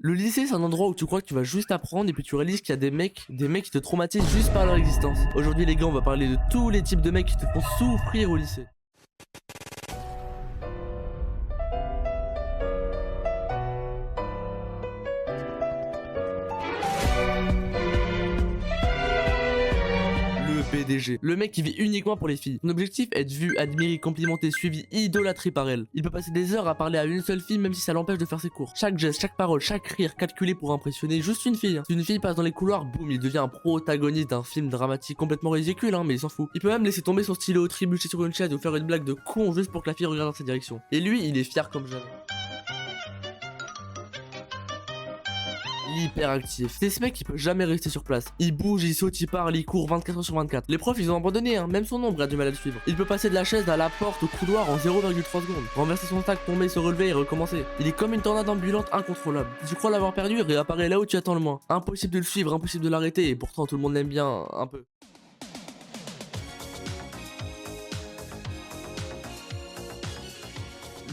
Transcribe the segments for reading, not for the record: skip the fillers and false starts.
Le lycée, c'est un endroit où tu crois que tu vas juste apprendre et puis tu réalises qu'il y a des mecs qui te traumatisent juste par leur existence. Aujourd'hui les gars, on va parler de tous les types de mecs qui te font souffrir au lycée. Le PDG, le mec qui vit uniquement pour les filles. Son objectif est être vu, admiré, complimenté, suivi, idolâtré par elle. Il peut passer des heures à parler à une seule fille même si ça l'empêche de faire ses cours. Chaque geste, chaque parole, chaque rire calculé pour impressionner juste une fille. Si une fille passe dans les couloirs, boum, il devient un protagoniste d'un film dramatique complètement ridicule, mais il s'en fout. Il peut même laisser tomber son stylo, trébucher sur une chaise ou faire une blague de con juste pour que la fille regarde dans sa direction. Et lui, il est fier comme jamais. Hyper actif. C'est ce mec qui peut jamais rester sur place. Il bouge, il saute, il parle, il court 24h sur 24. Les profs ils ont abandonné, même son ombre a du mal à le suivre. Il peut passer de la chaise à la porte au couloir en 0,3 secondes. Renverser son sac, tomber, se relever et recommencer. Il est comme une tornade ambulante incontrôlable. Si tu crois l'avoir perdu, il réapparaît là où tu attends le moins. Impossible de le suivre, impossible de l'arrêter et pourtant tout le monde l'aime bien un peu.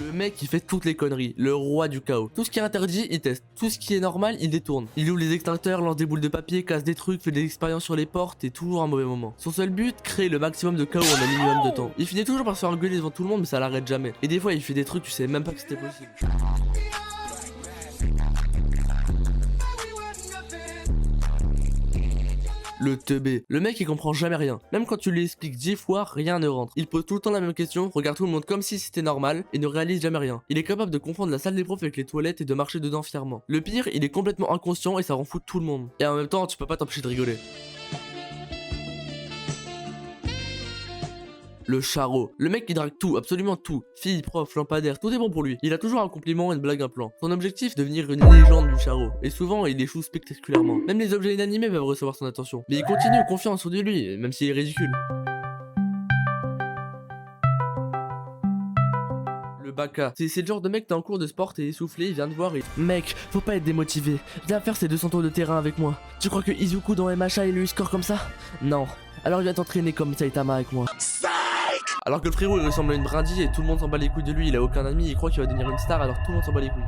Le mec qui fait toutes les conneries, le roi du chaos. Tout ce qui est interdit, il teste. Tout ce qui est normal, il détourne. Il ouvre les extincteurs, lance des boules de papier, casse des trucs, fait des expériences sur les portes et toujours un mauvais moment. Son seul but, créer le maximum de chaos en un minimum de temps. Il finit toujours par se faire engueuler devant tout le monde mais ça l'arrête jamais. Et des fois il fait des trucs tu sais même pas que c'était possible. Le teubé. Le mec il comprend jamais rien. Même quand tu lui expliques 10 fois, rien ne rentre. Il pose tout le temps la même question, regarde tout le monde comme si c'était normal et ne réalise jamais rien. Il est capable de confondre la salle des profs avec les toilettes et de marcher dedans fièrement. Le pire, il est complètement inconscient et ça rend fou tout le monde. Et en même temps, tu peux pas t'empêcher de rigoler. Le charreau. Le mec qui drague tout, absolument tout. Fille, prof, lampadaire, tout est bon pour lui. Il a toujours un compliment, une blague, un plan. Son objectif, devenir une légende du charreau. Et souvent, il échoue spectaculairement. Même les objets inanimés peuvent recevoir son attention. Mais il continue, confiant en lui, même s'il est ridicule. Le baka. C'est le genre de mec, t'es en cours de sport, t'es essoufflé, il vient te voir et... Mec, faut pas être démotivé. Viens faire ces 200 tours de terrain avec moi. Tu crois que Izuku dans MHA il lui score comme ça? Non. Alors viens t'entraîner comme Saitama avec moi. Alors que le frérot il ressemble à une brindille et tout le monde s'en bat les couilles de lui, il a aucun ami, il croit qu'il va devenir une star alors tout le monde s'en bat les couilles.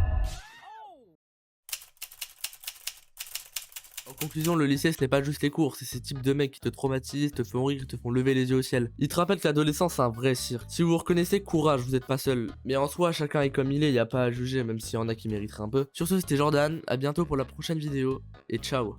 En conclusion, le lycée ce n'est pas juste les cours, c'est ces types de mecs qui te traumatisent, te font rire, te font lever les yeux au ciel. Ils te rappellent que l'adolescence c'est un vrai cirque. Si vous vous reconnaissez, courage, vous êtes pas seul. Mais en soi, chacun est comme il est, y a pas à juger même s'il y en a qui mériteraient un peu. Sur ce, c'était Jordan, à bientôt pour la prochaine vidéo, et ciao.